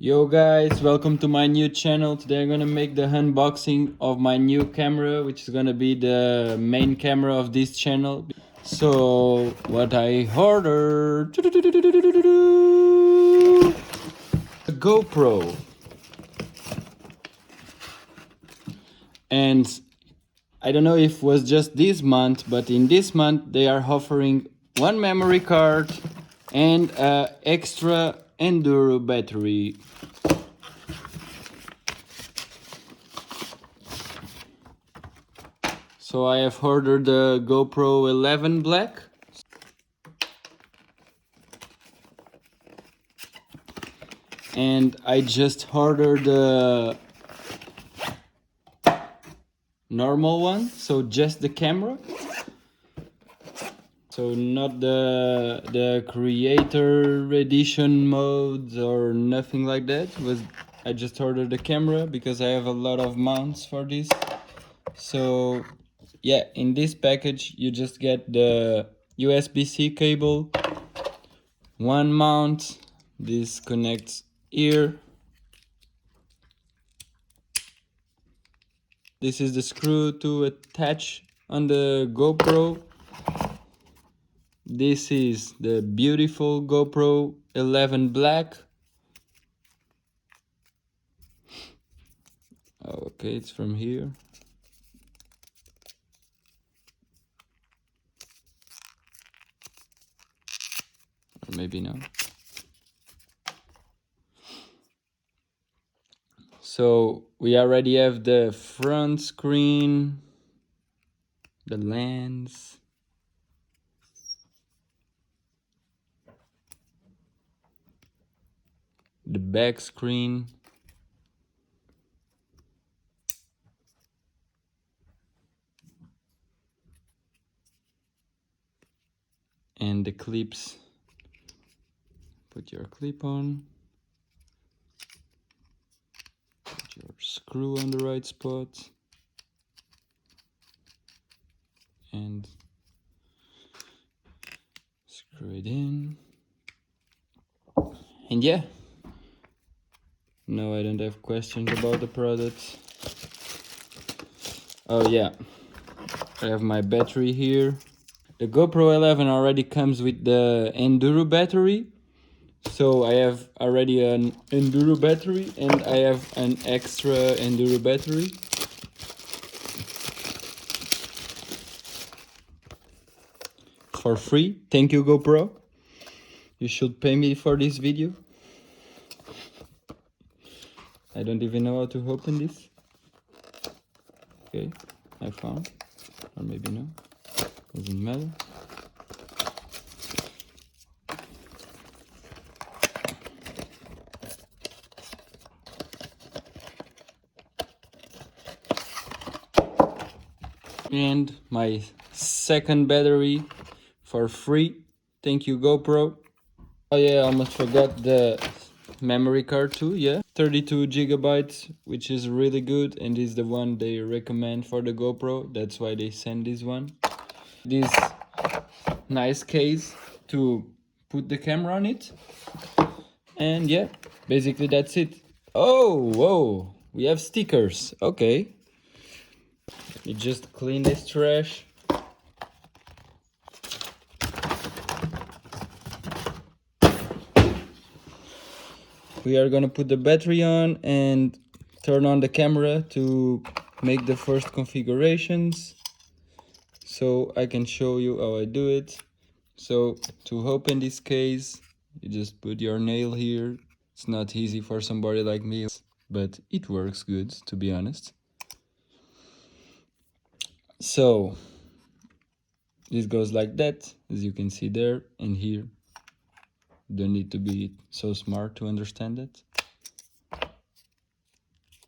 Yo guys, welcome to my new channel. Today I'm gonna make the unboxing of my new camera, which is gonna be the main camera of this channel. So what I ordered, a GoPro, and I don't know if it was just this month, but in this month they are offering one memory card and a extra enduro battery. So I have ordered the GoPro 11 Black. And I just ordered the normal one, so just the camera. So not the creator edition modes or nothing like that. I just ordered the camera because I have a lot of mounts for this. So yeah, in this package you just get the USB-C cable, one mount. This connects here. This is the screw to attach on the GoPro. This is the beautiful GoPro 11 Black. Oh, okay, it's from here. Or maybe not. So we already have the front screen, the lens, the back screen, and the clips. Put your clip on, put your screw on the right spot, and screw it in. And yeah, no, I don't have questions about the product. Oh yeah, I have my battery here. The GoPro 11 already comes with the enduro battery. So I have already an enduro battery and I have an extra enduro battery. For free. Thank you, GoPro. You should pay me for this video. I don't even know how to open this. Okay, I found. Or maybe no. Doesn't matter. And my second battery for free. Thank you, GoPro. Oh yeah, I almost forgot the memory card too. Yeah, 32 gigabytes, which is really good, and is the one they recommend for the GoPro. That's why they send this one. This nice case to put the camera on it. And yeah, basically that's it. Oh, whoa, we have stickers. Okay. You just clean this trash. We are gonna put the battery on and turn on the camera to make the first configurations. So I can show you how I do it. So to open this case, you just put your nail here. It's not easy for somebody like me, but it works good, to be honest. So this goes like that, as you can see there and here. Don't need to be so smart to understand it.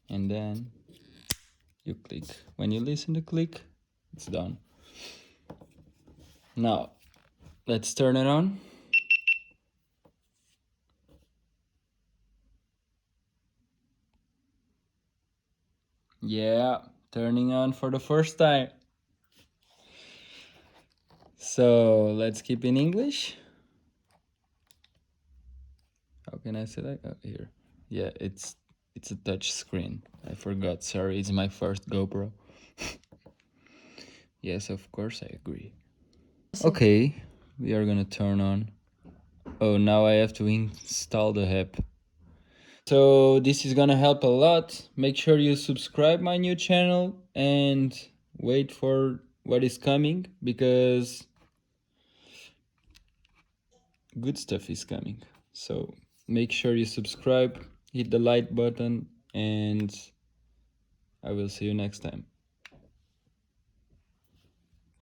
And then you click. When you listen to click, it's done. Now let's turn it on. Yeah, turning on for the first time. So let's keep in English. How can I select? Oh, here. Yeah, it's a touch screen. I forgot, sorry, it's my first GoPro. Yes, of course I agree. Okay, we are gonna turn on. Oh, now I have to install the app. So this is gonna help a lot. Make sure you subscribe my new channel and wait for what is coming, because good stuff is coming. So make sure you subscribe, hit the like button, and I will see you next time.